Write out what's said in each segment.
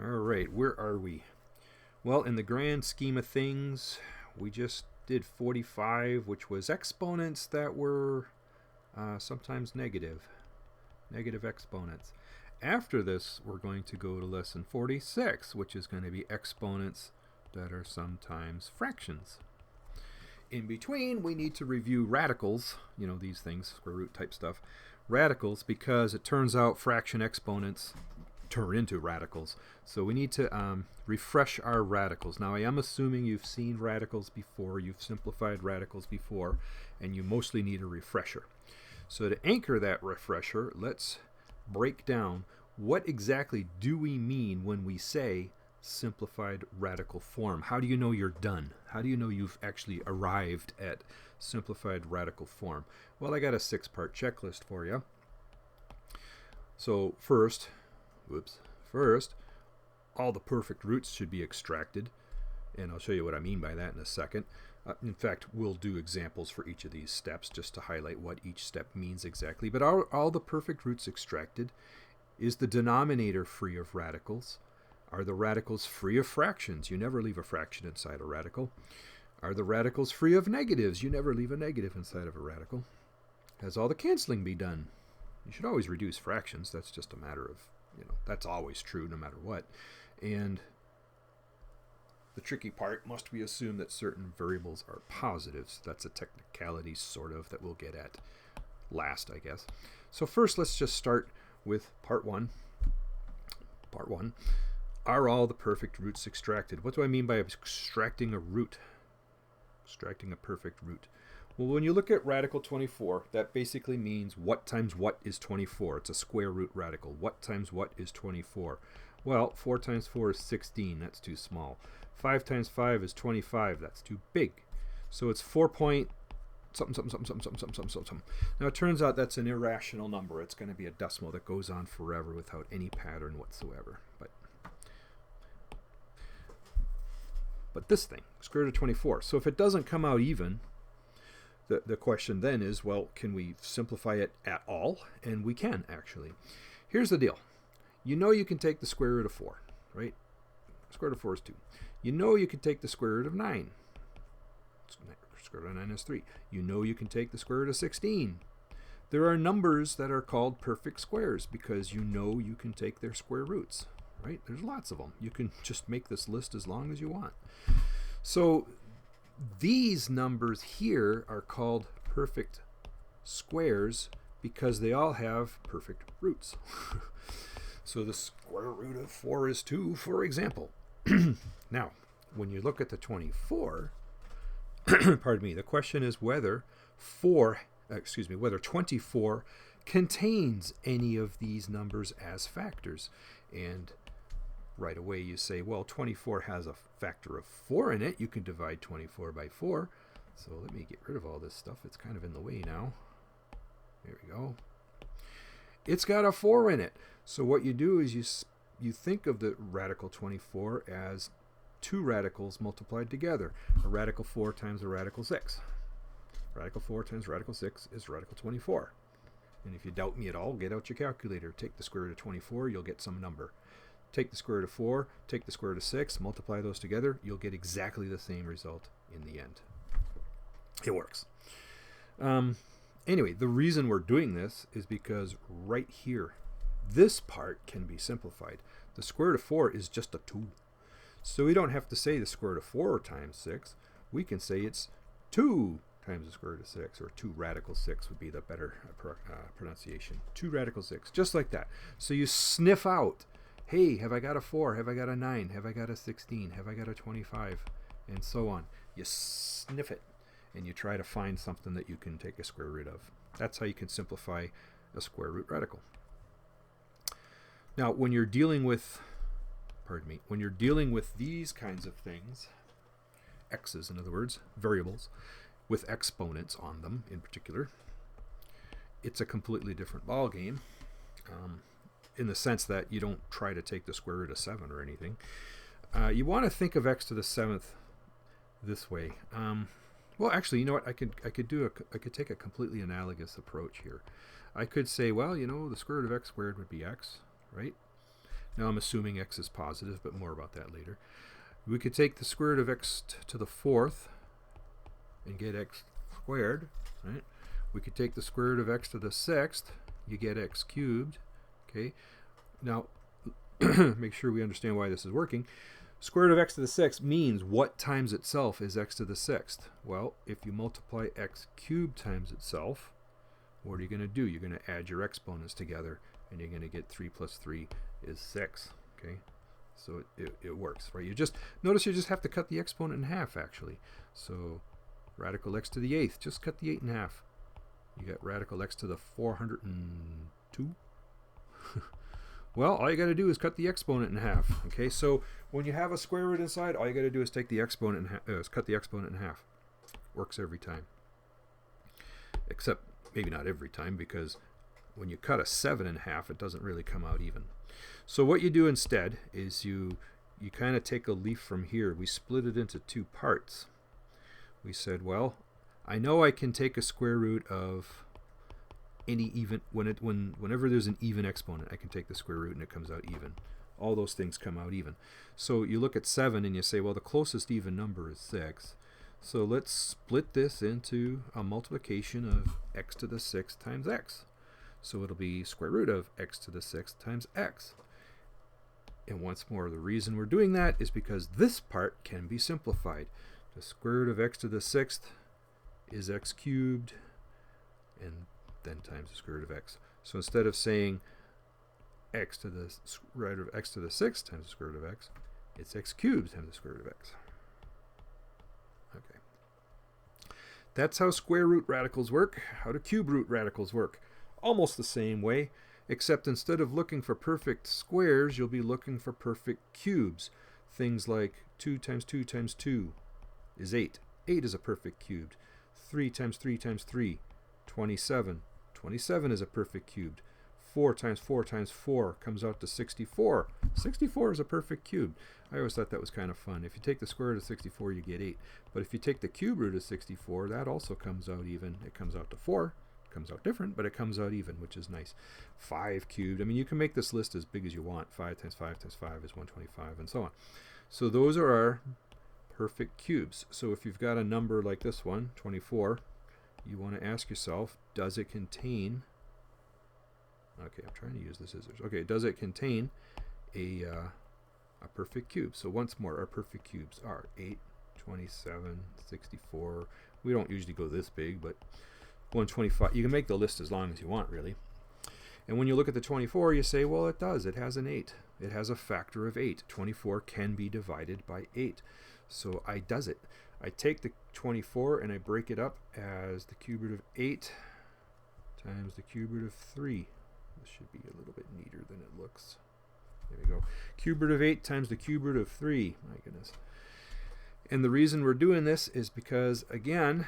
All right, where are we? Well, in the grand scheme of things, we just did 45, which was exponents that were sometimes negative exponents. After this, we're going to go to lesson 46, which is going to be exponents that are sometimes fractions. In between, we need to review radicals, you know, these things, square root type stuff, radicals, because it turns out fraction exponents turn into radicals. So we need to refresh our radicals. Now, I am assuming you've seen radicals before, you've simplified radicals before, and you mostly need a refresher. So to anchor that refresher, let's break down what exactly do we mean when we say simplified radical form. How do you know you're done? How do you know you've actually arrived at simplified radical form? Well, I got a 6-part checklist for you. So first, all the perfect roots should be extracted, and I'll show you what I mean by that in a second. In fact, we'll do examples for each of these steps just to highlight what each step means exactly. But all the perfect roots extracted. Is the denominator free of radicals? Are the radicals free of fractions? You never leave a fraction inside a radical. Are the radicals free of negatives? You never leave a negative inside of a radical. Has all the canceling be done? You should always reduce fractions. That's just a matter of, that's always true no matter what. And the tricky part, must we assume that certain variables are positives? That's a technicality, sort of, that we'll get at last, I guess. So first, let's just start with part one. Part one. Are all the perfect roots extracted? What do I mean by extracting a root? Extracting a perfect root. Well, when you look at radical 24, that basically means what times what is 24. It's a square root radical. What times what is 24? Well, 4 times 4 is 16. That's too small. 5 times 5 is 25. That's too big. So it's 4 point something. Now, it turns out that's an irrational number. It's going to be a decimal that goes on forever without any pattern whatsoever. But this thing, square root of 24. So if it doesn't come out even, the question then is, well, can we simplify it at all? And we can, actually. Here's the deal. You know you can take the square root of 4, right? Square root of 4 is 2. You know you can take the square root of 9. Square root of 9 is 3. You know you can take the square root of 16. There are numbers that are called perfect squares because you know you can take their square roots, right? There's lots of them. You can just make this list as long as you want. So these numbers here are called perfect squares because they all have perfect roots. So the square root of 4 is 2, for example. Now, when you look at the 24, pardon me, the question is whether 24 contains any of these numbers as factors. And right away you say, well, 24 has a factor of 4 in it. You can divide 24 by 4. So let me get rid of all this stuff. It's kind of in the way now. There we go. It's got a 4 in it. So what you do is you think of the radical 24 as 2 radicals multiplied together. A radical 4 times a radical 6. Radical 4 times radical 6 is radical 24. And if you doubt me at all, get out your calculator. Take the square root of 24, you'll get some number. Take the square root of 4, take the square root of 6, multiply those together, you'll get exactly the same result in the end. It works. Anyway, the reason we're doing this is because right here, this part can be simplified. The square root of 4 is just a 2. So we don't have to say the square root of 4 times 6. We can say it's 2 times the square root of 6, or 2 radical 6 would be the better pronunciation. 2 radical 6, just like that. So you sniff out, hey, have I got a 4? Have I got a 9? Have I got a 16? Have I got a 25? And so on. You sniff it, and you try to find something that you can take a square root of. That's how you can simplify a square root radical. Now, when you're dealing with, these kinds of things, x's, in other words, variables, with exponents on them in particular, it's a completely different ballgame. In the sense that you don't try to take the square root of 7 or anything. You want to think of x to the 7th this way. Well, actually, you know what? I could take a completely analogous approach here. I could say, well, the square root of x squared would be x, right? Now I'm assuming x is positive, but more about that later. We could take the square root of x to the 4th and get x squared, right? We could take the square root of x to the 6th, you get x cubed, okay? Now, make sure we understand why this is working. Square root of x to the 6th means what times itself is x to the 6th? Well, if you multiply x cubed times itself, what are you going to do? You're going to add your exponents together, and you're going to get 3 plus 3 is 6, okay? So it works, right? Notice you just have to cut the exponent in half, actually. So radical x to the 8th, just cut the 8 in half. You got radical x to the 402. Well, all you got to do is cut the exponent in half. Okay, so when you have a square root inside, all you got to do is take the exponent cut the exponent in half. Works every time. Except maybe not every time, because when you cut a 7 in half, it doesn't really come out even. So what you do instead is you kind of take a leaf from here. We split it into 2 parts. We said, well, I know I can take a square root of any even, whenever there's an even exponent, I can take the square root and it comes out even. All those things come out even. So you look at 7 and you say, well, the closest even number is 6. So let's split this into a multiplication of x to the 6th times x. So it'll be square root of x to the 6th times x. And once more, the reason we're doing that is because this part can be simplified. The square root of x to the 6th is x cubed, and then times the square root of x. So instead of saying x to the square root of x to the 6th times the square root of x, it's x cubed times the square root of x. Okay. That's how square root radicals work. How do cube root radicals work? Almost the same way, except instead of looking for perfect squares, you'll be looking for perfect cubes. Things like 2 times 2 times 2 is 8. 8 is a perfect cubed. 3 times 3 times 3, 27. 27 is a perfect cubed. 4 times 4 times 4 comes out to 64. 64 is a perfect cube. I always thought that was kind of fun. If you take the square root of 64, you get 8. But if you take the cube root of 64, that also comes out even. It comes out to 4. It comes out different, but it comes out even, which is nice. 5 cubed. I mean, you can make this list as big as you want. 5 times 5 times 5 is 125, and so on. So those are our perfect cubes. So if you've got a number like this one, 24, you want to ask yourself, does it contain... Okay, I'm trying to use the scissors. Okay, does it contain a perfect cube? So once more, our perfect cubes are 8, 27, 64. We don't usually go this big, but 125. You can make the list as long as you want, really. And when you look at the 24, you say, well, it does. It has an 8. It has a factor of 8. 24 can be divided by 8. So I does it. I take the 24 and I break it up as the cube root of 8 times the cube root of 3. This should be a little bit neater than it looks. There we go. Cube root of 8 times the cube root of 3. My goodness. And the reason we're doing this is because, again,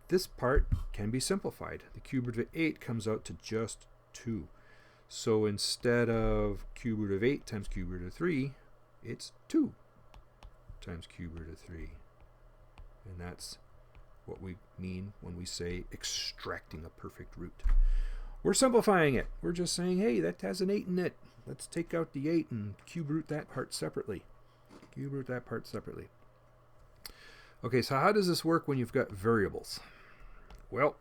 this part can be simplified. The cube root of 8 comes out to just 2. So instead of cube root of 8 times cube root of 3, it's 2 times cube root of 3. And that's what we mean when we say extracting a perfect root. We're simplifying it. We're just saying, hey, that has an 8 in it. Let's take out the 8 and cube root that part separately. Cube root that part separately. Okay, so how does this work when you've got variables? Well,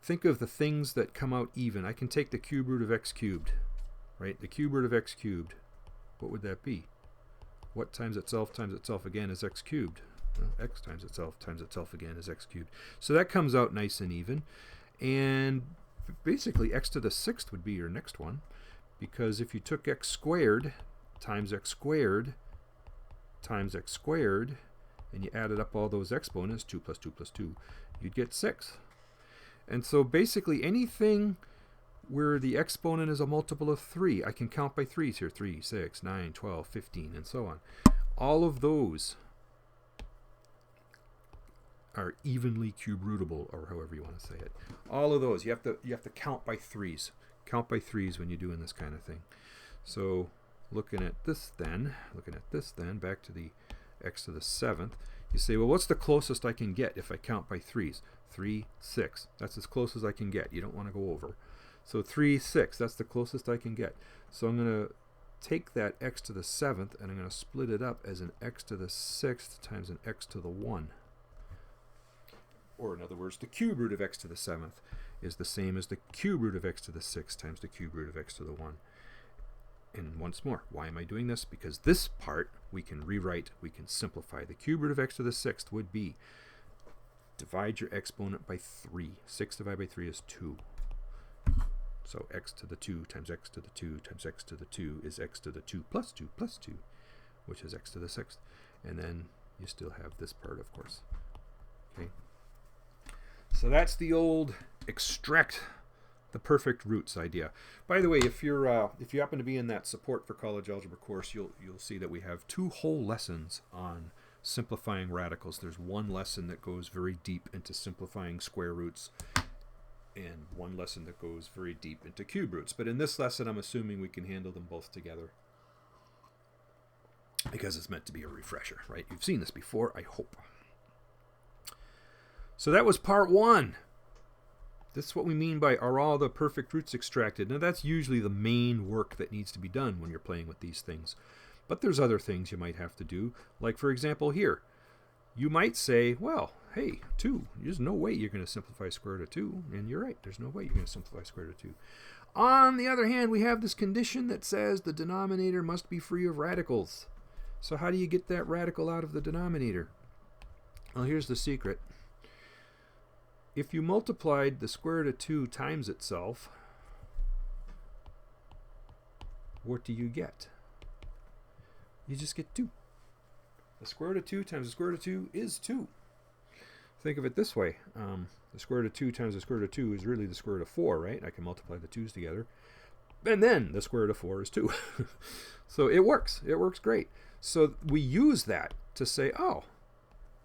think of the things that come out even. I can take the cube root of x cubed, right? The cube root of x cubed. What would that be? What times itself again is x cubed? Well, x times itself again is x cubed. So that comes out nice and even. And basically x to the 6th would be your next one, because if you took x squared times x squared times x squared and you added up all those exponents, 2 plus 2 plus 2, you'd get 6. And so basically anything where the exponent is a multiple of 3, I can count by 3s here, 3, 6, 9, 12, 15, and so on. All of those are evenly cube rootable, or however you want to say it. All of those, you have to count by 3s. Count by 3s when you're doing this kind of thing. So looking at this then, back to the x to the 7th, you say, well, what's the closest I can get if I count by 3s? 3, 6. That's as close as I can get. You don't want to go over. So 3, 6. That's the closest I can get. So I'm going to take that x to the 7th and I'm going to split it up as an x to the 6th times an x to the 1. Or in other words, the cube root of x to the 7th is the same as the cube root of x to the 6th times the cube root of x to the 1. And once more, why am I doing this? Because this part we can rewrite, we can simplify. The cube root of x to the 6th would be divide your exponent by 3. 6 divided by 3 is 2. So x to the 2 times x to the 2 times x to the 2 is x to the 2 plus 2 plus 2, which is x to the 6th. And then you still have this part, of course. Okay. So that's the old extract the perfect roots idea. By the way, if you happen to be in that support for college algebra course, you'll see that we have 2 whole lessons on simplifying radicals. There's one lesson that goes very deep into simplifying square roots, and one lesson that goes very deep into cube roots. But in this lesson, I'm assuming we can handle them both together, because it's meant to be a refresher, right? You've seen this before, I hope. So that was part 1. This is what we mean by, are all the perfect roots extracted? Now that's usually the main work that needs to be done when you're playing with these things. But there's other things you might have to do. Like, for example, here. You might say, well, hey, 2. There's no way you're going to simplify square root of 2. And you're right, there's no way you're going to simplify square root of 2. On the other hand, we have this condition that says the denominator must be free of radicals. So how do you get that radical out of the denominator? Well, here's the secret. If you multiplied the square root of 2 times itself, what do you get? You just get 2. The square root of 2 times the square root of 2 is 2. Think of it this way. The square root of 2 times the square root of 2 is really the square root of 4, right? I can multiply the 2's together. And then the square root of 4 is 2. So it works. It works great. So we use that to say, oh,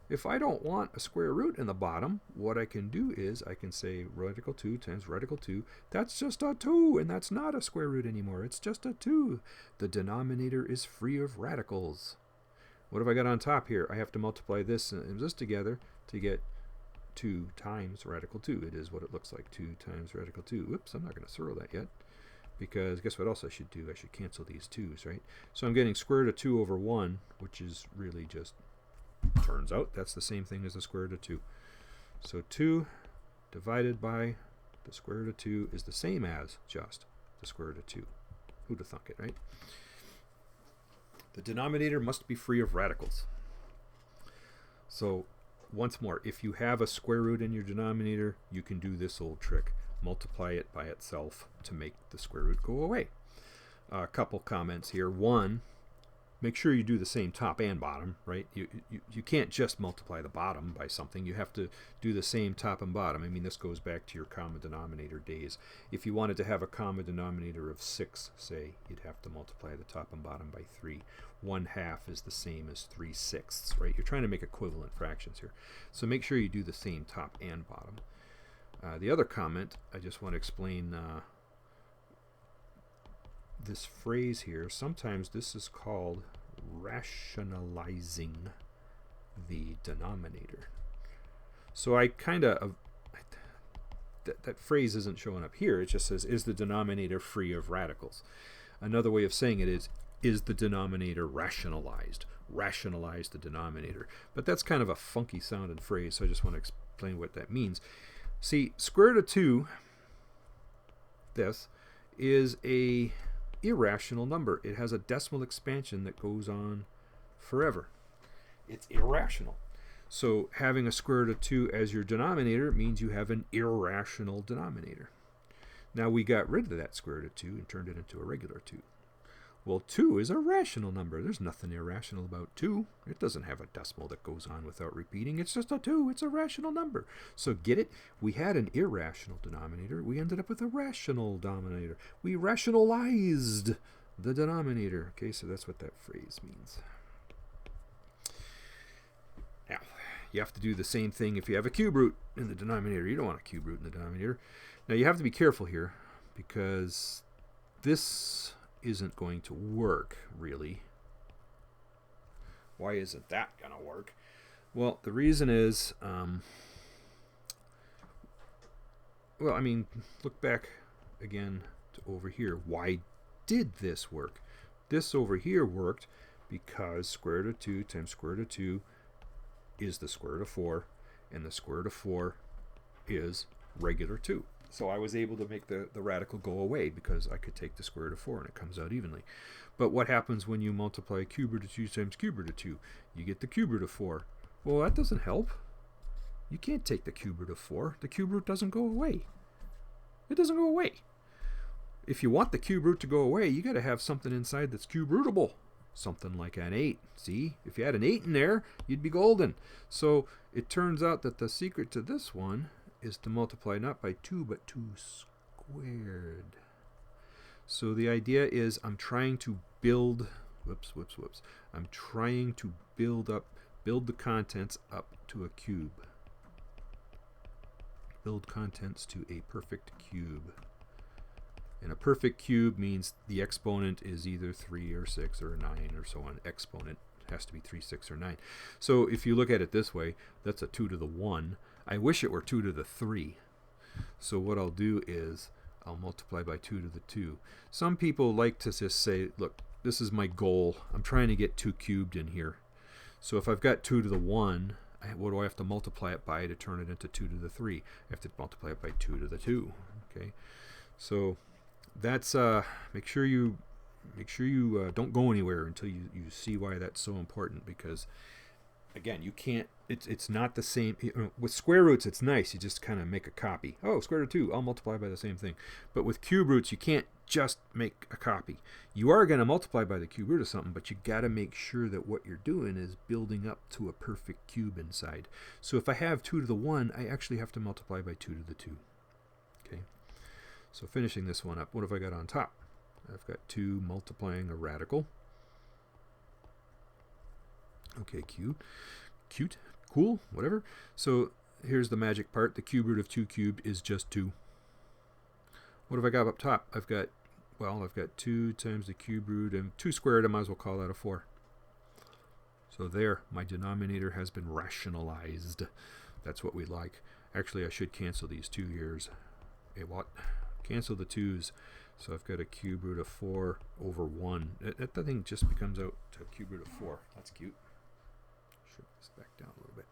if I don't want a square root in the bottom, what I can do is I can say radical 2 times radical 2. That's just a 2, and that's not a square root anymore. It's just a 2. The denominator is free of radicals. What have I got on top here? I have to multiply this and this together to get 2 times radical 2. It is what it looks like, 2 times radical 2. Oops, I'm not going to circle that yet, because guess what else I should do? I should cancel these 2's, right? So I'm getting square root of 2 over 1, which is really just, turns out that's the same thing as the square root of 2. So 2 divided by the square root of 2 is the same as just the square root of 2. Who'd have thunk it, right? The denominator must be free of radicals. So once more, if you have a square root in your denominator, you can do this old trick. Multiply it by itself to make the square root go away. A couple comments here. One, make sure you do the same top and bottom, right? You can't just multiply the bottom by something. You have to do the same top and bottom. I mean, this goes back to your common denominator days. If you wanted to have a common denominator of 6, say, you'd have to multiply the top and bottom by 3. 1/2 is the same as 3/6, right? You're trying to make equivalent fractions here. So make sure you do the same top and bottom. The other comment, I just want to explain this phrase here. Sometimes this is called rationalizing the denominator. So I kind of, that phrase isn't showing up here. It just says, is the denominator free of radicals? Another way of saying it is the denominator rationalized? Rationalize the denominator. But that's kind of a funky sounding phrase, so I just want to explain what that means. See, square root of 2, this, is a irrational number. It has a decimal expansion that goes on forever. It's irrational. So having a square root of 2 as your denominator means you have an irrational denominator. Now we got rid of that square root of 2 and turned it into a regular 2. Well, 2 is a rational number. There's nothing irrational about 2. It doesn't have a decimal that goes on without repeating. It's just a 2. It's a rational number. So get it? We had an irrational denominator. We ended up with a rational denominator. We rationalized the denominator. Okay, so that's what that phrase means. Now, you have to do the same thing if you have a cube root in the denominator. You don't want a cube root in the denominator. Now, you have to be careful here, because this isn't going to work, really. Why isn't that going to work? Well, the reason is, well, I mean, look back again to over here. Why did this work? this over here worked because square root of 2 times square root of 2 is the square root of 4, and the square root of 4 is regular 2. So I was able to make the radical go away because I could take the square root of 4 and it comes out evenly. But what happens when you multiply cube root of 2 times cube root of 2? You get the cube root of 4. Well, that doesn't help. You can't take the cube root of 4. The cube root doesn't go away. It doesn't go away. If you want the cube root to go away, you got to have something inside that's cube rootable. Something like an 8. See, if you had an 8 in there, you'd be golden. So it turns out that the secret to this one is to multiply not by 2, but 2 squared. So the idea is I'm trying to build, I'm trying to build the contents up to a cube. Build contents to a perfect cube. And a perfect cube means the exponent is either 3 or 6 or 9 or so on. Exponent has to be 3, 6, or 9. So if you look at it this way, that's a 2 to the 1. I wish it were 2 to the 3. So what I'll do is I'll multiply by 2 to the 2. Some people like to just say, look, this is my goal. I'm trying to get 2 cubed in here. So if I've got 2 to the 1, what do I have to multiply it by to turn it into 2 to the 3? I have to multiply it by 2 to the 2. Okay, so that's make sure you don't go anywhere until you see why that's so important, because again, you can't, it's not the same. With square roots, it's nice, you just kind of make a copy. Oh, square root of 2, I'll multiply by the same thing. But with cube roots, you can't just make a copy. You are going to multiply by the cube root of something, but you got to make sure that what you're doing is building up to a perfect cube inside. So if I have 2 to the 1, I actually have to multiply by 2 to the 2. Okay, so finishing this one up, what have I got on top? I've got 2 multiplying a radical. Okay, cute, cool, whatever. So here's the magic part. The cube root of 2 cubed is just 2. What have I got up top? I've got 2 times the cube root, and 2 squared, I might as well call that a 4. So there, my denominator has been rationalized. That's what we like. Actually, I should cancel these 2 years. Hey, what? Cancel the 2's. So I've got a cube root of 4 over 1. That thing just becomes out to a cube root of 4. That's cute. Shrink this back down a little bit.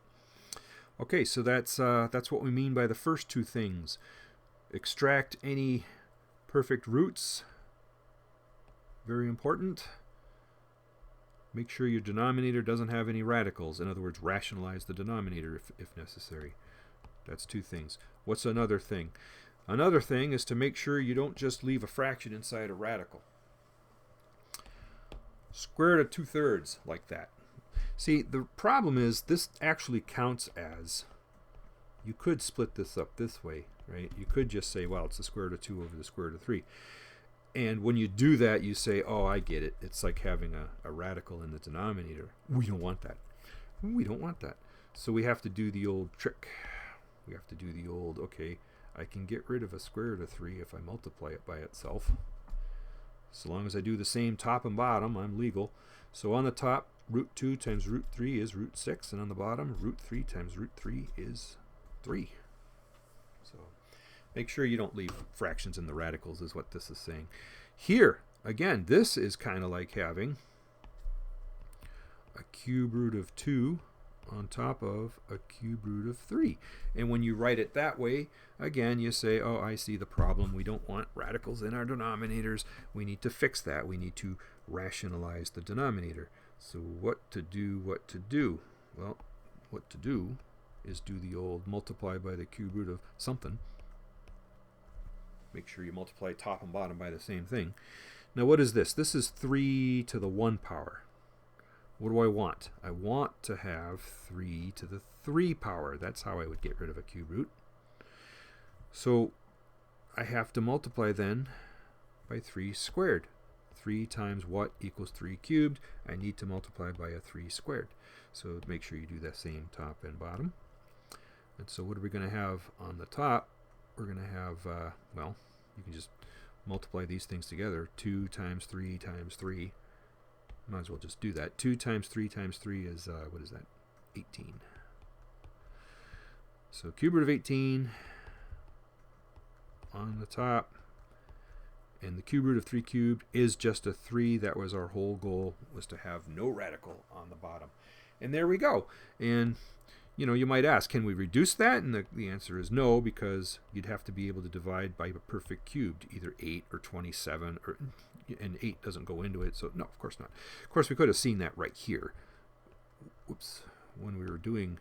Okay, so that's what we mean by the first 2 things. Extract any perfect roots. Very important. Make sure your denominator doesn't have any radicals. In other words, rationalize the denominator if necessary. That's 2 things. What's another thing? Another thing is to make sure you don't just leave a fraction inside a radical. Square root of 2/3 like that. See, the problem is this actually counts as, you could split this up this way, right? You could just say, well, it's the square root of 2 over the square root of 3. And when you do that, you say, oh, I get it. It's like having a radical in the denominator. We don't want that. We don't want that. So we have to do the old trick. We have to do the old, okay, I can get rid of a square root of 3 if I multiply it by itself. So long as I do the same top and bottom, I'm legal. So on the top, root 2 times root 3 is root 6. And on the bottom, root 3 times root 3 is 3. So make sure you don't leave fractions in the radicals is what this is saying. Here, again, this is kind of like having a cube root of 2 on top of a cube root of 3. And when you write it that way, again, you say, oh, I see the problem. We don't want radicals in our denominators. We need to fix that. We need to rationalize the denominator. So what to do? Well, what to do is do the old multiply by the cube root of something. Make sure you multiply top and bottom by the same thing. Now what is this? This is 3 to the 1 power. What do I want? I want to have 3 to the 3 power. That's how I would get rid of a cube root. So I have to multiply then by 3 squared. 3 times what equals 3 cubed? I need to multiply by a 3 squared. So make sure you do the same top and bottom. And so what are we going to have on the top? We're going to have, well, you can just multiply these things together. 2 times 3 times 3. Might as well just do that. 2 times 3 times 3 is, what is that? 18. So cube root of 18 on the top. And the cube root of 3 cubed is just a 3. That was our whole goal, was to have no radical on the bottom. And there we go. And you might ask, can we reduce that? And the answer is no, because you'd have to be able to divide by a perfect cubed, either 8 or 27, and 8 doesn't go into it, so no, of course not. Of course, we could have seen that right here. Whoops. When we were doing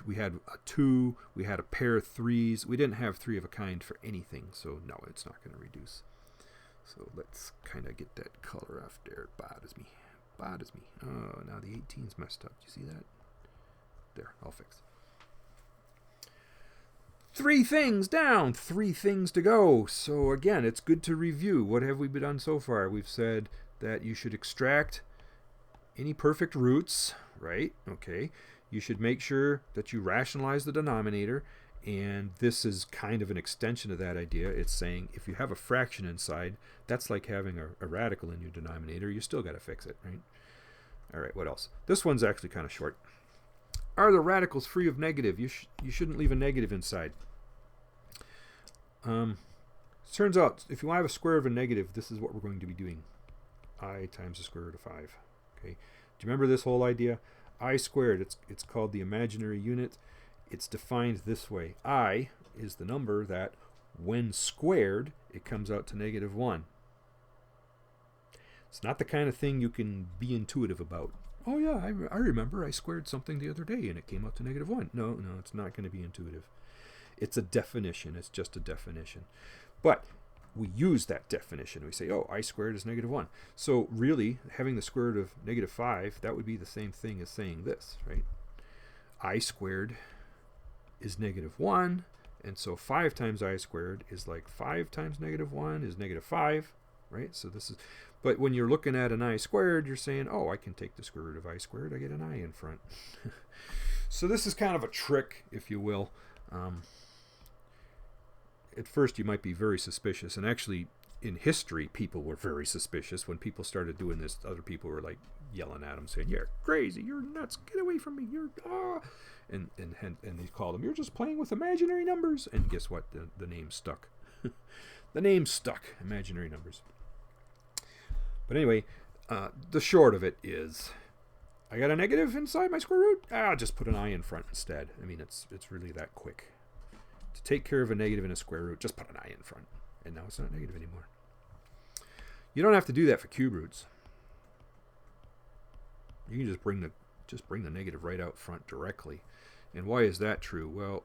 we had a 2, we had a pair of 3s. We didn't have 3 of a kind for anything, so no, it's not going to reduce. So let's kind of get that color off there. It bothers me. Oh, now the 18's messed up. Do you see that? There, I'll fix. 3 things down, 3 things to go. So again, it's good to review. What have we done so far? We've said that you should extract any perfect roots, right? Okay. You should make sure that you rationalize the denominator, and this is kind of an extension of that idea. It's saying if you have a fraction inside, that's like having a radical in your denominator. You still got to fix it, right? All right, what else? This one's actually kind of short. Are the radicals free of negative? You shouldn't leave a negative inside. Turns out, if you have a square of a negative, this is what we're going to be doing. I times the square root of 5. Okay. Do you remember this whole idea? I squared, it's called the imaginary unit. It's defined this way. I is the number that, when squared, it comes out to -1. It's not the kind of thing you can be intuitive about. Oh yeah, I remember I squared something the other day and it came out to -1. No, it's not going to be intuitive. It's a definition. It's just a definition. But we use that definition. We say, oh, I squared is -1. So really, having the square root of -5, that would be the same thing as saying this, right? I squared is -1, and so 5 times I squared is like 5 times -1 is -5, right? So this is, but when you're looking at an I squared, you're saying, oh, I can take the square root of I squared. I get an I in front. So this is kind of a trick, if you will. At first you might be very suspicious, and actually in history people were very suspicious. When people started doing this, other people were like yelling at them saying, you're crazy, you're nuts, get away from me, you're and they called them, you're just playing with imaginary numbers. And guess what? The name stuck. The name stuck, imaginary numbers. But anyway, the short of it is, I got a negative inside my square root, I'll just put an I in front instead. I mean, it's really that quick. To take care of a negative in a square root, just put an I in front. And now it's not negative anymore. You don't have to do that for cube roots. You can just bring the negative right out front directly. And why is that true? Well,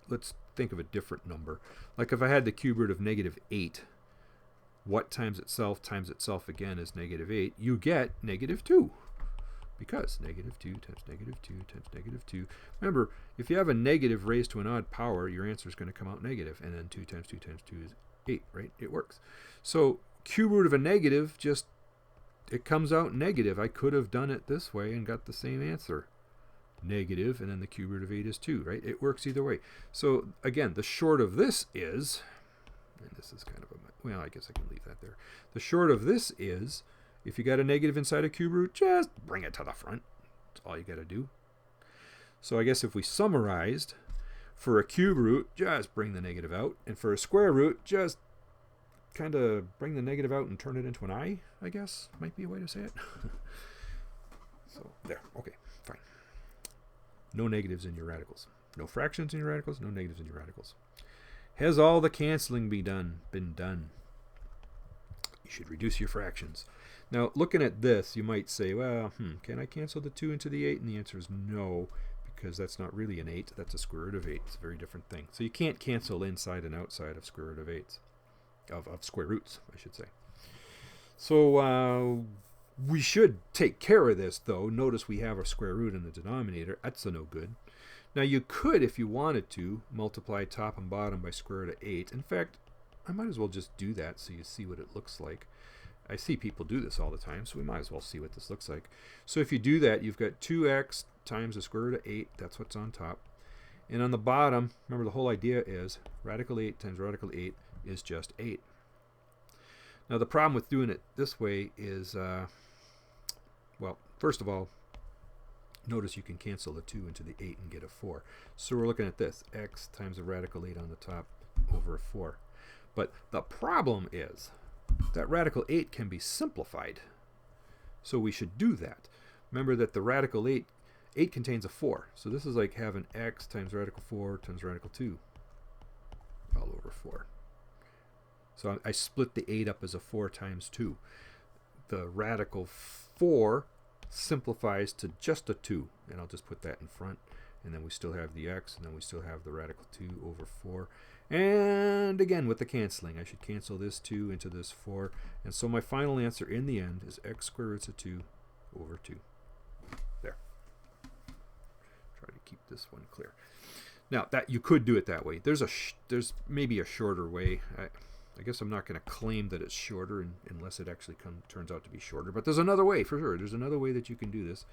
let's think of a different number. Like if I had the cube root of -8, what times itself again is -8? You get -2. Because -2 times -2 times -2. Remember, if you have a negative raised to an odd power, your answer is going to come out negative. And then 2 times 2 times 2 is 8, right? It works. So cube root of a negative, it comes out negative. I could have done it this way and got the same answer. Negative, and then the cube root of 8 is 2, right? It works either way. So again, the short of this is, and this is kind of well, I guess I can leave that there. The short of this is, if you got a negative inside a cube root, just bring it to the front. That's all you got to do. So I guess if we summarized, for a cube root, just bring the negative out. And for a square root, just kind of bring the negative out and turn it into an I guess. Might be a way to say it. So there. Okay, fine. No negatives in your radicals. No fractions in your radicals, no negatives in your radicals. Has all the canceling been done? You should reduce your fractions. Now, looking at this, you might say, well, can I cancel the 2 into the 8? And the answer is no, because that's not really an 8. That's a square root of 8. It's a very different thing. So you can't cancel inside and outside of square root of 8s, of square roots, I should say. So we should take care of this, though. Notice we have our square root in the denominator. That's a no good. Now, you could, if you wanted to, multiply top and bottom by square root of 8. In fact, I might as well just do that so you see what it looks like. I see people do this all the time, so we might as well see what this looks like. So if you do that, you've got 2x times the square root of 8. That's what's on top. And on the bottom, remember the whole idea is radical 8 times radical 8 is just 8. Now the problem with doing it this way is, well, first of all, notice you can cancel the 2 into the 8 and get a 4. So we're looking at this, x times the radical 8 on the top over a 4. But the problem is that radical 8 can be simplified. So we should do that. Remember that the radical 8 contains a 4. So this is like having x times radical 4 times radical 2 all over 4. So I split the 8 up as a 4 times 2. The radical 4 simplifies to just a 2. And I'll just put that in front. And then we still have the x, and then we still have the radical 2 over 4. And again, with the canceling, I should cancel this 2 into this 4. And so my final answer in the end is x square roots of 2 over 2. There. Try to keep this one clear. Now, that you could do it that way. There's maybe a shorter way. I guess I'm not going to claim that it's shorter unless it actually turns out to be shorter. But there's another way, for sure. There's another way that you can do this.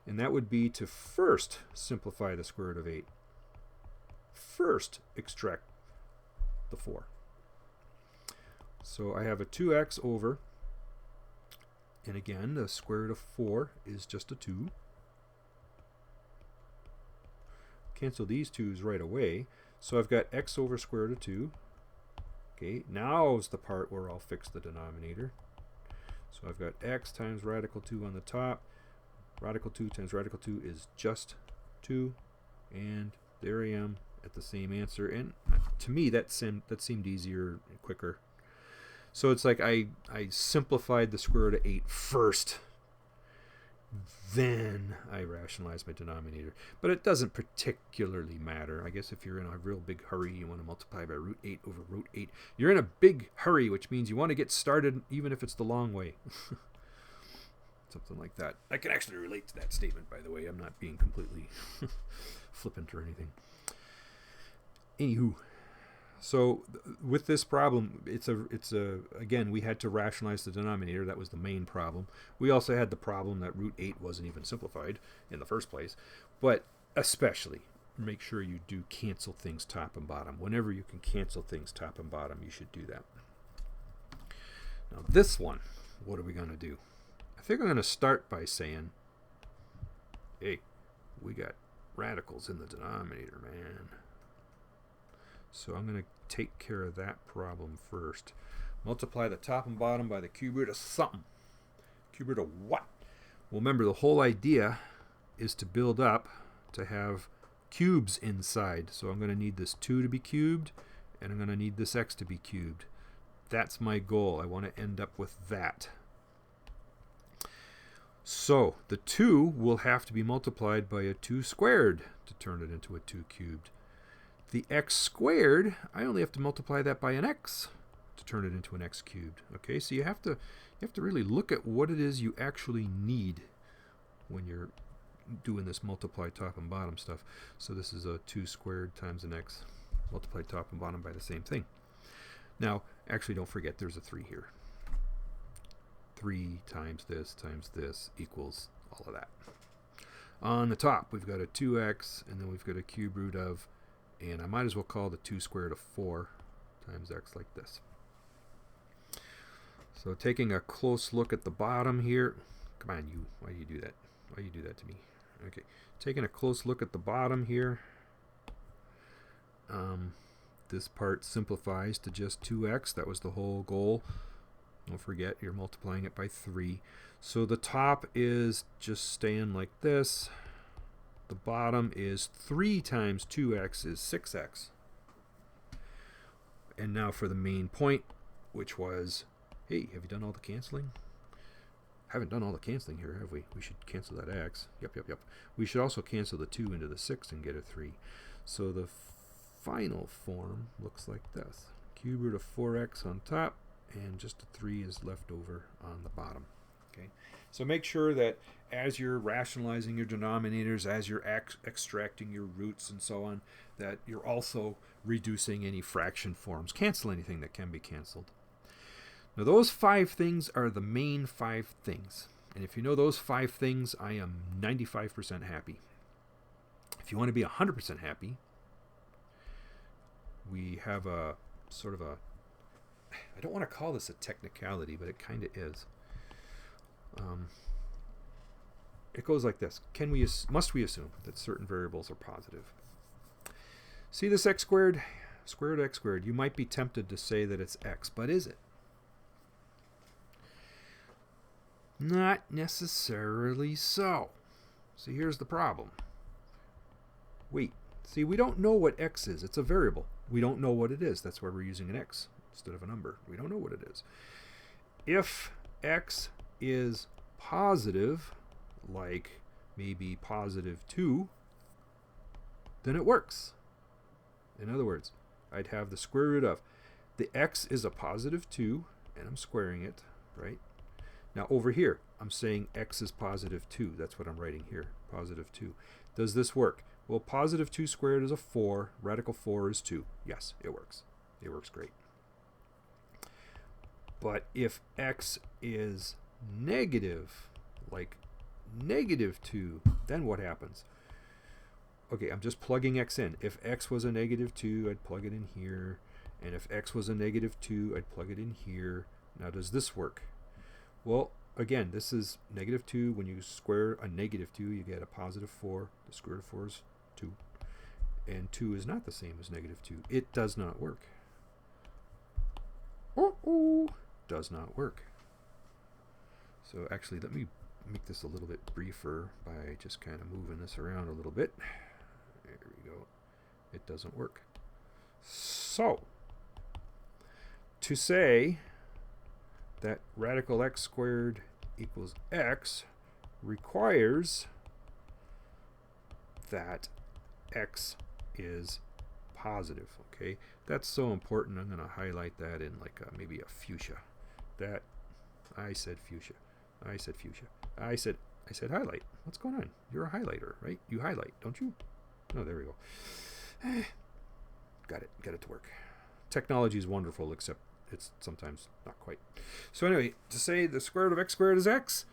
And that would be to first simplify the square root of 8. First extract the 4. So I have a 2x over, and again, the square root of 4 is just a 2. Cancel these 2's right away. So I've got x over square root of 2. Okay, now's the part where I'll fix the denominator. So I've got x times radical 2 on the top. Radical 2 times radical 2 is just 2. And there I am at the same answer. And to me, that seemed easier and quicker. So it's like I simplified the square root of 8 first. Then I rationalize my denominator. But it doesn't particularly matter. I guess if you're in a real big hurry, you want to multiply by root 8 over root 8. You're in a big hurry, which means you want to get started even if it's the long way. Something like that. I can actually relate to that statement, by the way. I'm not being completely flippant or anything. Anywho, so with this problem, again, we had to rationalize the denominator. That was the main problem. We also had the problem that root 8 wasn't even simplified in the first place. But especially, make sure you do cancel things top and bottom. Whenever you can cancel things top and bottom, you should do that. Now this one, what are we going to do? I think I'm going to start by saying, hey, we got radicals in the denominator, man. So I'm going to take care of that problem first. Multiply the top and bottom by the cube root of something. Cube root of what? Well, remember, the whole idea is to build up to have cubes inside. So I'm going to need this 2 to be cubed, and I'm going to need this x to be cubed. That's my goal. I want to end up with that. So the 2 will have to be multiplied by a 2 squared to turn it into a 2 cubed. The x squared, I only have to multiply that by an x to turn it into an x cubed. Okay, so you have to really look at what it is you actually need when you're doing this multiply top and bottom stuff. So this is a 2 squared times an x, multiply top and bottom by the same thing. Now, actually, don't forget there's a 3 here. 3 times this equals all of that. On the top, we've got a 2x, and then we've got a cube root of, and I might as well call the 2 squared of 4 times x like this. So taking a close look at the bottom here. Come on, you. Why do you do that? Why do you do that to me? Okay. Taking a close look at the bottom here. This part simplifies to just 2x. That was the whole goal. Don't forget, you're multiplying it by 3. So the top is just staying like this. The bottom is 3 times 2x is 6x. And now for the main point, which was, hey, have you done all the canceling? Haven't done all the canceling here, have we? We should cancel that x. Yep. We should also cancel the 2 into the 6 and get a 3. So the final form looks like this. Cube root of 4x on top, and just a 3 is left over on the bottom. Okay, so make sure that as you're rationalizing your denominators, as you're extracting your roots and so on, that you're also reducing any fraction forms. Cancel anything that can be canceled. Now those 5 things are the main 5 things. And if you know those 5 things, I am 95% happy. If you want to be 100% happy, we have a sort of a, I don't want to call this a technicality, but it kind of is. It goes like this. Must we assume that certain variables are positive? See this x squared? square root of x squared, you might be tempted to say that it's x, but is it? Not necessarily so. So here's the problem. Wait, see, we don't know what x is. It's a variable. We don't know what it is. That's why we're using an x instead of a number. We don't know what it is. If x is positive, like maybe positive 2, then it works. In other words, I'd have the square root of, the x is a positive 2, and I'm squaring it, right? Now over here, I'm saying x is positive 2. That's what I'm writing here, positive 2. Does this work? Well, positive 2 squared is a 4. Radical 4 is 2. Yes, it works. It works great. But if x is negative, like negative 2, then what happens? Okay, I'm just plugging x in. If x was a negative 2, I'd plug it in here. And if x was a negative 2, I'd plug it in here. Now, does this work? Well, again, this is negative 2. When you square a negative 2, you get a positive 4. The square root of 4 is 2. And 2 is not the same as negative 2. It does not work. Does not work. So actually, let me make this a little bit briefer by just kind of moving this around a little bit. There we go. It doesn't work. So, to say that radical x squared equals x requires that x is positive. Okay, that's so important. I'm going to highlight that in like maybe a fuchsia. That I said fuchsia. I said fuchsia. I said highlight. What's going on? You're a highlighter, right? You highlight, don't you? Oh, there we go. Got it to work. Technology is wonderful, except it's sometimes not quite. So anyway, to say the square root of x squared is x,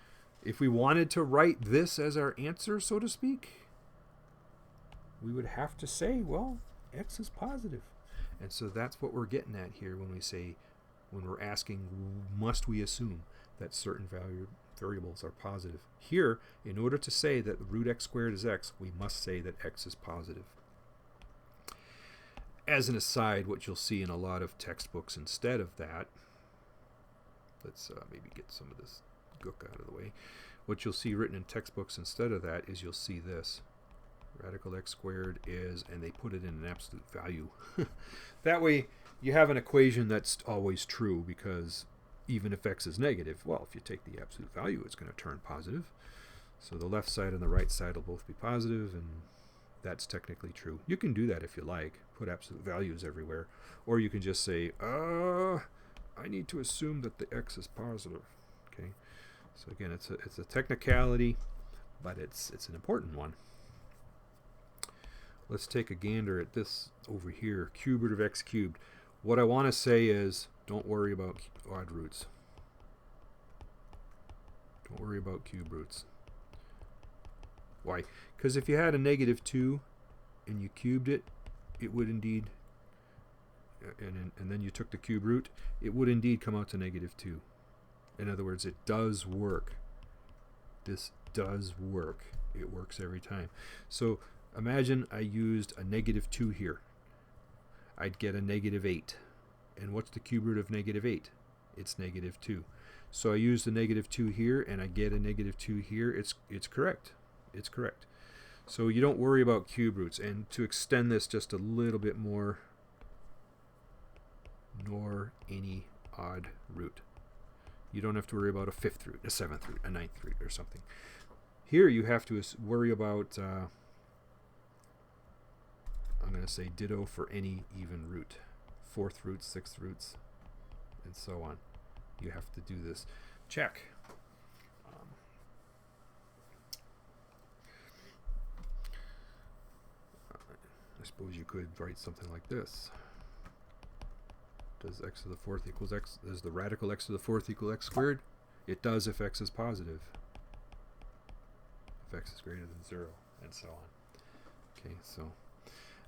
if we wanted to write this as our answer, so to speak, we would have to say, well, x is positive. And so that's what we're getting at here when we say, when we're asking, must we assume that certain variables are positive? Here, in order to say that root x squared is x, we must say that x is positive. As an aside, what you'll see in a lot of textbooks instead of that, let's maybe get some of this gook out of the way. What you'll see written in textbooks instead of that is you'll see this. Radical x squared is, and they put it in an absolute value. That way you have an equation that's always true, because even if x is negative, well, if you take the absolute value, it's going to turn positive. So the left side and the right side will both be positive, and that's technically true. You can do that if you like, put absolute values everywhere, or you can just say, I need to assume that the x is positive. Okay, so again, it's a technicality, but it's an important one. Let's take a gander at this over here, cube root of x cubed. What I want to say is, don't worry about odd roots. Don't worry about cube roots. Why? Because if you had a negative 2 and you cubed it, it would indeed, and then you took the cube root, it would indeed come out to negative 2. In other words, it does work. This does work. It works every time. So imagine I used a negative 2 here. I'd get a negative 8. And what's the cube root of negative 8? It's negative 2. So I use the negative 2 here, and I get a negative 2 here. It's correct. It's correct. So you don't worry about cube roots. And to extend this just a little bit more, nor any odd root. You don't have to worry about a 5th root, a 7th root, a 9th root, or something. Here you have to worry about, I'm going to say ditto for any even root. 4th roots, 6th roots, and so on. You have to do this. Check. I suppose you could write something like this. Does x to the 4th equals x? Does the radical x to the 4th equal x squared? It does if x is positive. If x is greater than 0, and so on. Okay, so...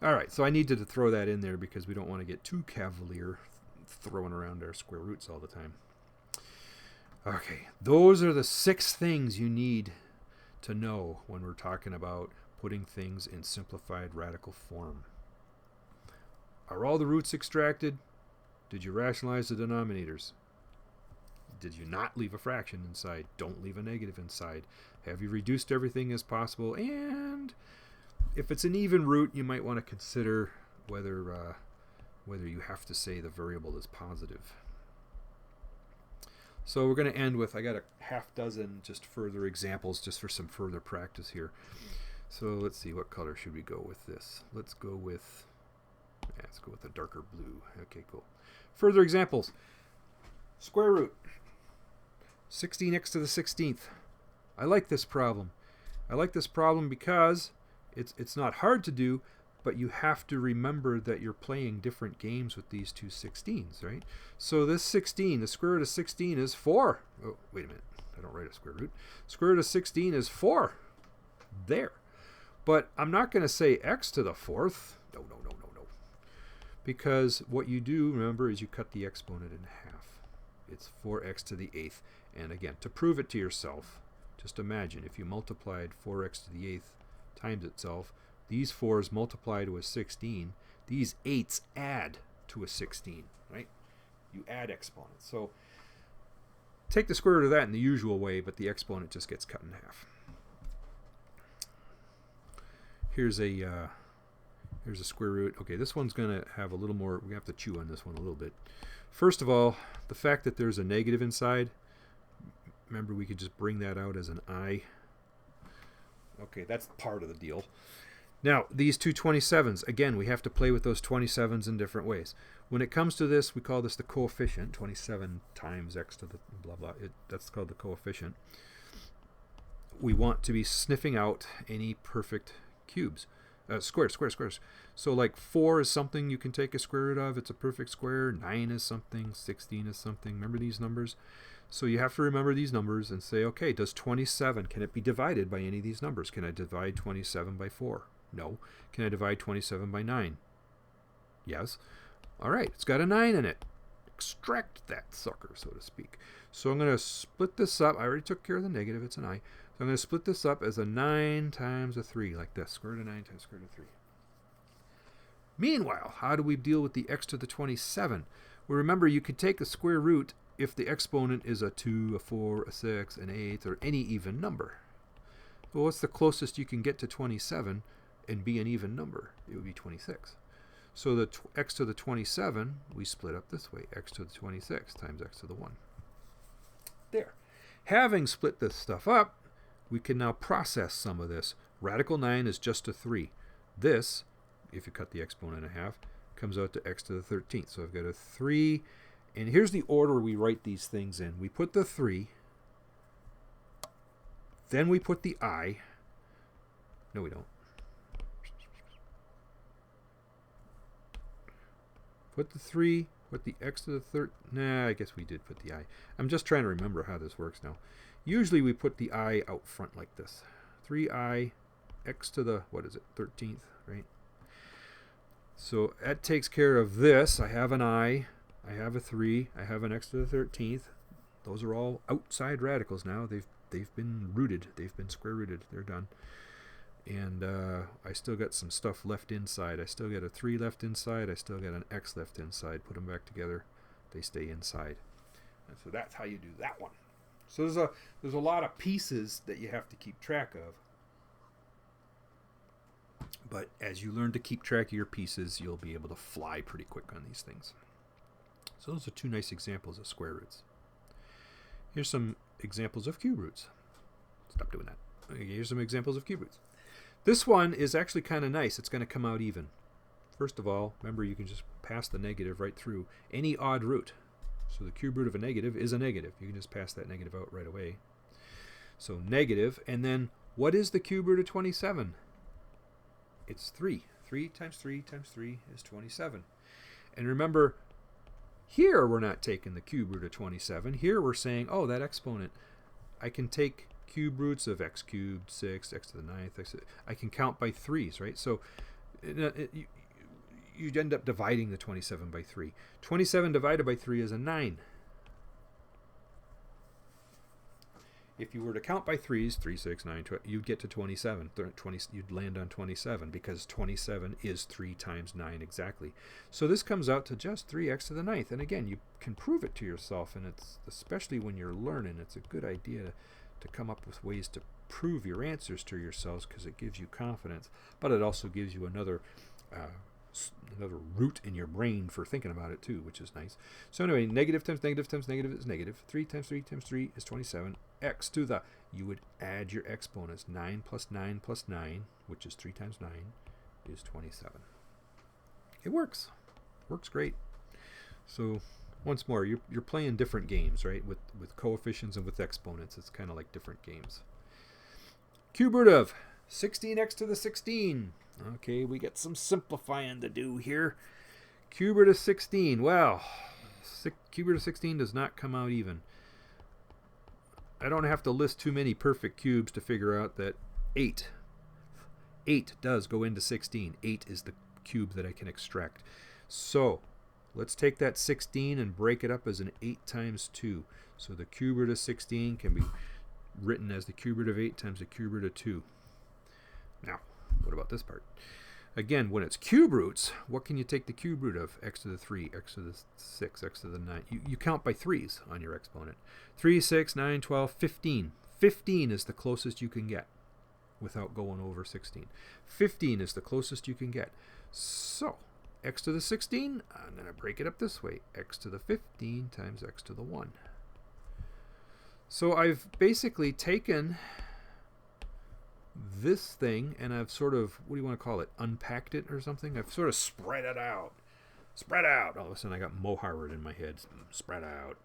Alright, so I needed to throw that in there because we don't want to get too cavalier throwing around our square roots all the time. Okay, those are the 6 things you need to know when we're talking about putting things in simplified radical form. Are all the roots extracted? Did you rationalize the denominators? Did you not leave a fraction inside? Don't leave a negative inside. Have you reduced everything as possible? And if it's an even root, you might want to consider whether you have to say the variable is positive. So we're going to end with, I got a half dozen just further examples just for some further practice here. So let's see, what color should we go with this? Let's go with a darker blue. Okay, cool. Further examples. Square root. 16x to the 16th. I like this problem. I like this problem because it's not hard to do, but you have to remember that you're playing different games with these two 16s, right? So this 16, the square root of 16 is 4. Oh, wait a minute. I don't write a square root. Square root of 16 is 4. There. But I'm not going to say x to the 4th. No. Because what you do, remember, is you cut the exponent in half. It's 4x to the 8th. And again, to prove it to yourself, just imagine if you multiplied 4x to the 8th times itself, these 4's multiply to a 16, these 8's add to a 16, right? You add exponents. So take the square root of that in the usual way, but the exponent just gets cut in half. Here's a square root. Okay, this one's going to have a little more, we have to chew on this one a little bit. First of all, the fact that there's a negative inside, remember we could just bring that out as an I. Okay, that's part of the deal. Now, these two 27s, again, we have to play with those 27s in different ways. When it comes to this, we call this the coefficient, 27 times x to the blah, blah. That's called the coefficient. We want to be sniffing out any perfect cubes. Squares. So like 4 is something you can take a square root of. It's a perfect square. 9 is something. 16 is something. Remember these numbers? So you have to remember these numbers and say, okay, does 27, can it be divided by any of these numbers? Can I divide 27 by 4? No. Can I divide 27 by 9? Yes. All right, it's got a 9 in it. Extract that sucker, so to speak. So I'm going to split this up. I already took care of the negative. It's an I. So I'm going to split this up as a 9 times a 3, like this. Square root of 9 times square root of 3. Meanwhile, how do we deal with the x to the 27? Well, remember, you could take a square root if the exponent is a 2, a 4, a 6, an 8, or any even number. Well, what's the closest you can get to 27 and be an even number? It would be 26. So the x to the 27, we split up this way. X to the 26 times x to the 1. There. Having split this stuff up, we can now process some of this. Radical 9 is just a 3. This, if you cut the exponent in half, comes out to x to the 13th. So I've got a 3. And here's the order we write these things in. We put the 3. Then we put the I. No, we don't. Put the 3, put the x to the 13. Nah, I guess we did put the I. I'm just trying to remember how this works now. Usually we put the I out front like this. 3i, x to the, 13th, right? So that takes care of this. I have an I have a 3, I have an x to the 13th. Those are all outside radicals now. They've been rooted. They've been square rooted. They're done. And I still got some stuff left inside. I still got a 3 left inside. I still got an x left inside. Put them back together. They stay inside. And so that's how you do that one. So there's a lot of pieces that you have to keep track of. But as you learn to keep track of your pieces, you'll be able to fly pretty quick on these things. So those are two nice examples of square roots. Here's some examples of cube roots. Stop doing that. Okay, here's some examples of cube roots. This one is actually kind of nice. It's going to come out even. First of all, remember you can just pass the negative right through any odd root. So the cube root of a negative is a negative. You can just pass that negative out right away. So negative, and then what is the cube root of 27? It's 3. 3 times 3 times 3 is 27. And remember, here we're not taking the cube root of 27. Here we're saying, oh, that exponent, I can take cube roots of x cubed, 6, x to the 9th, I can count by 3s, right? So you'd end up dividing the 27 by 3. 27 divided by 3 is a 9. if you were to count by threes, 3, 6, 9, 12, you'd get to 27. You'd land on 27 because 27 is 3 times 9 exactly. So this comes out to just 3x to the 9th. And again, you can prove it to yourself, and it's especially when you're learning, it's a good idea to come up with ways to prove your answers to yourselves because it gives you confidence, but it also gives you another root in your brain for thinking about it too, which is nice. So anyway, negative times negative times negative is negative. 3 times 3 times 3 is 27. X to the, you would add your exponents. 9 plus 9 plus 9, which is 3 times 9, is 27. It works. Works great. So once more, you're playing different games, right? With coefficients and with exponents. It's kind of like different games. Cube root of 16x to the 16. Okay, we got some simplifying to do here. Cube root of 16. Well, cube root of 16 does not come out even. I don't have to list too many perfect cubes to figure out that 8 does go into 16. 8 is the cube that I can extract. So let's take that 16 and break it up as an 8 times 2. So the cube root of 16 can be written as the cube root of 8 times the cube root of 2. Now, what about this part? Again, when it's cube roots, what can you take the cube root of? X to the 3, x to the 6, x to the 9. You count by 3's on your exponent. 3, 6, 9, 12, 15. 15 is the closest you can get without going over 16. 15 is the closest you can get. So, x to the 16, I'm going to break it up this way. X to the 15 times x to the 1. So I've basically taken this thing and I've sort of, what do you want to call it, unpacked it or something? I've sort of spread it out. Spread out. All of a sudden I got Mo Harvard in my head. Spread out.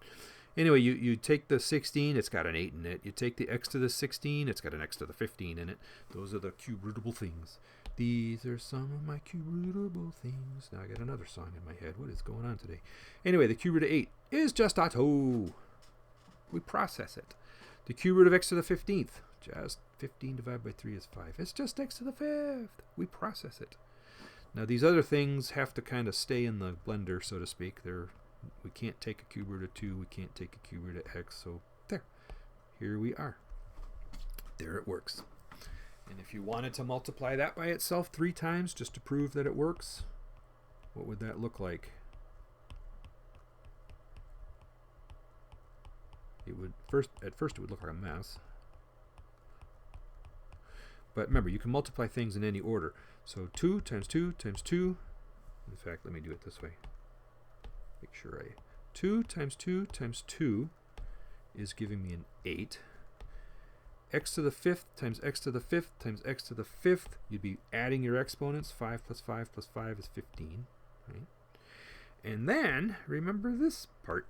Anyway, you take the 16, it's got an 8 in it. You take the x to the 16, it's got an x to the 15 in it. Those are the cube rootable things. These are some of my cube rootable things. Now I got another song in my head. What is going on today? Anyway, the cube root of 8 is just auto. We process it. The cube root of x to the 15th. Just 15 divided by 3 is 5. It's just x to the 5th. We process it. Now these other things have to kind of stay in the blender, so to speak. We can't take a cube root of 2. We can't take a cube root of x. So there. Here we are. There it works. And if you wanted to multiply that by itself 3 times just to prove that it works, what would that look like? It would at first it would look like a mess. But remember, you can multiply things in any order. So 2 times 2 times 2. In fact, let me do it this way. Make sure 2 times 2 times 2 is giving me an 8. X to the 5th times x to the 5th times x to the 5th. You'd be adding your exponents. 5 plus 5 plus 5 is 15. Right? And then, remember this part.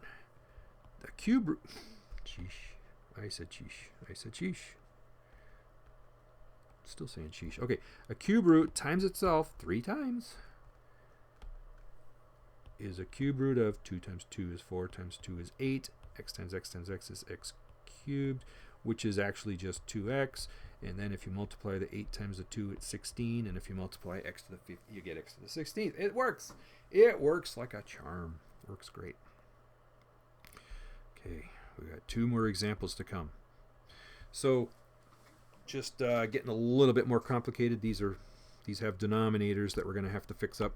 The cube root. Sheesh. I said sheesh. I said sheesh. Still saying sheesh. Okay, a cube root times itself 3 times is a cube root of 2 times 2 is 4 times 2 is 8. X times x times x is x cubed, which is actually just 2x. And then if you multiply the 8 times the 2, it's 16. And if you multiply x to the 5th, you get x to the 16th. It works. It works like a charm. Works great. Okay, we got 2 more examples to come. So just getting a little bit more complicated. These have denominators that we're going to have to fix up.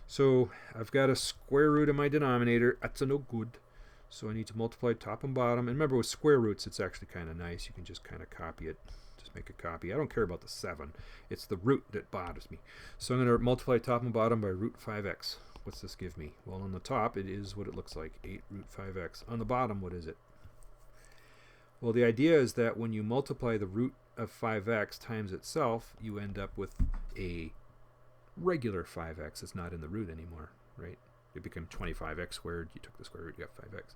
So I've got a square root in my denominator. That's no good. So I need to multiply top and bottom. And remember, with square roots, it's actually kind of nice. You can just kind of copy it. Just make a copy. I don't care about the 7. It's the root that bothers me. So I'm going to multiply top and bottom by root 5x. What's this give me? Well, on the top, it is what it looks like, 8 root 5x. On the bottom, what is it? Well, the idea is that when you multiply the root of 5x times itself, you end up with a regular 5x. It's not in the root anymore, right? It became 25x squared. You took the square root, you got 5x.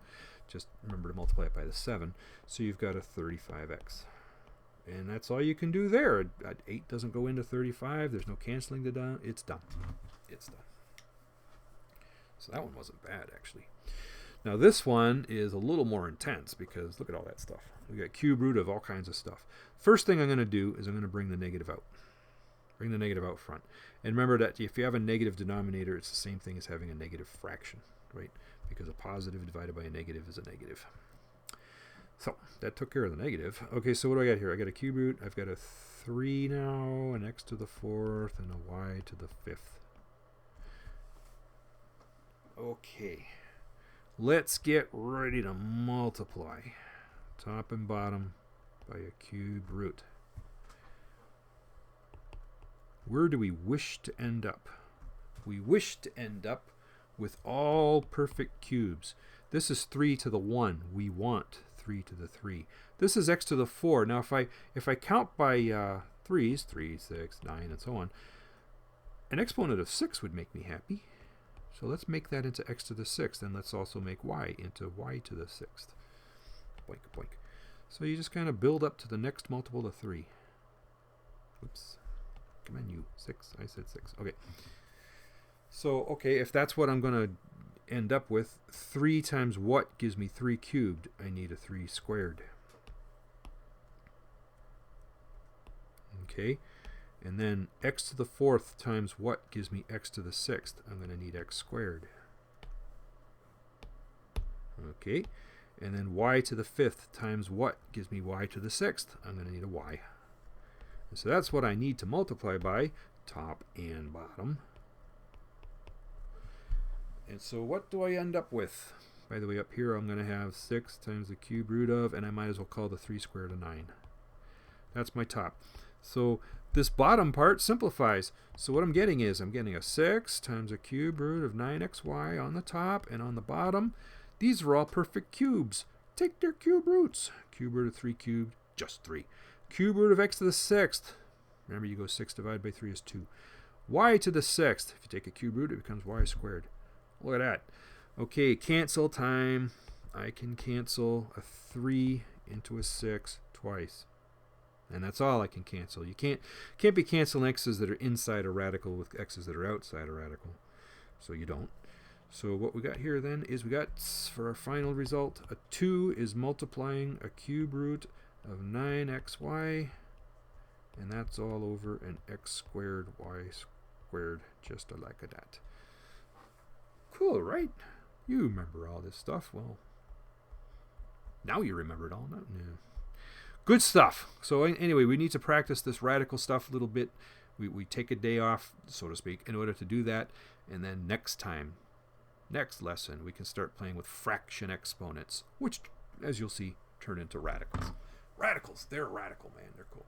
Just remember to multiply it by the 7. So you've got a 35x. And that's all you can do there. 8 doesn't go into 35. There's no canceling to done. It's done. It's done. So that one wasn't bad, actually. Now this one is a little more intense because look at all that stuff. We got cube root of all kinds of stuff. First thing I'm going to do is I'm going to bring the negative out. Bring the negative out front. And remember that if you have a negative denominator, it's the same thing as having a negative fraction, right? Because a positive divided by a negative is a negative. So that took care of the negative. Okay, so what do I got here? I got a cube root. I've got a 3 now, an x to the 4th, and a y to the 5th. Okay, let's get ready to multiply top and bottom by a cube root. Where do we wish to end up? We wish to end up with all perfect cubes. This is 3 to the 1. We want 3 to the 3. This is x to the 4. Now if I count by 3s, 3, 6, 9, and so on, an exponent of 6 would make me happy. So let's make that into x to the 6th, and let's also make y into y to the 6th. Boink, boink. So you just kind of build up to the next multiple of 3. Oops. Come on, you. 6. I said 6. Okay. So, okay, if that's what I'm going to end up with, 3 times what gives me 3 cubed? I need a 3 squared. Okay. And then x to the 4th times what gives me x to the 6th? I'm going to need x squared. Okay. And then y to the 5th times what gives me y to the 6th? I'm going to need a y. And so that's what I need to multiply by, top and bottom. And so what do I end up with? By the way, up here I'm going to have 6 times the cube root of, and I might as well call the 3 squared a 9. That's my top. So this bottom part simplifies. So what I'm getting is I'm getting a 6 times a cube root of 9xy on the top, and on the bottom, these are all perfect cubes. Take their cube roots. Cube root of 3 cubed, just 3. Cube root of x to the 6th. Remember, you go 6 divided by 3 is 2. Y to the 6th. If you take a cube root, it becomes y squared. Look at that. Okay, cancel time. I can cancel a 3 into a 6 twice. And that's all I can cancel. You can't be canceling x's that are inside a radical with x's that are outside a radical. So you don't. So what we got here then is we got, for our final result, a 2 is multiplying a cube root of 9xy. And that's all over an x squared y squared, just like that. Cool, right? You remember all this stuff. Well, now you remember it all. No. Good stuff. So anyway, we need to practice this radical stuff a little bit. We take a day off, so to speak, in order to do that. And then next time, next lesson, we can start playing with fraction exponents, which, as you'll see, turn into radicals. Radicals, they're radical, man. They're cool.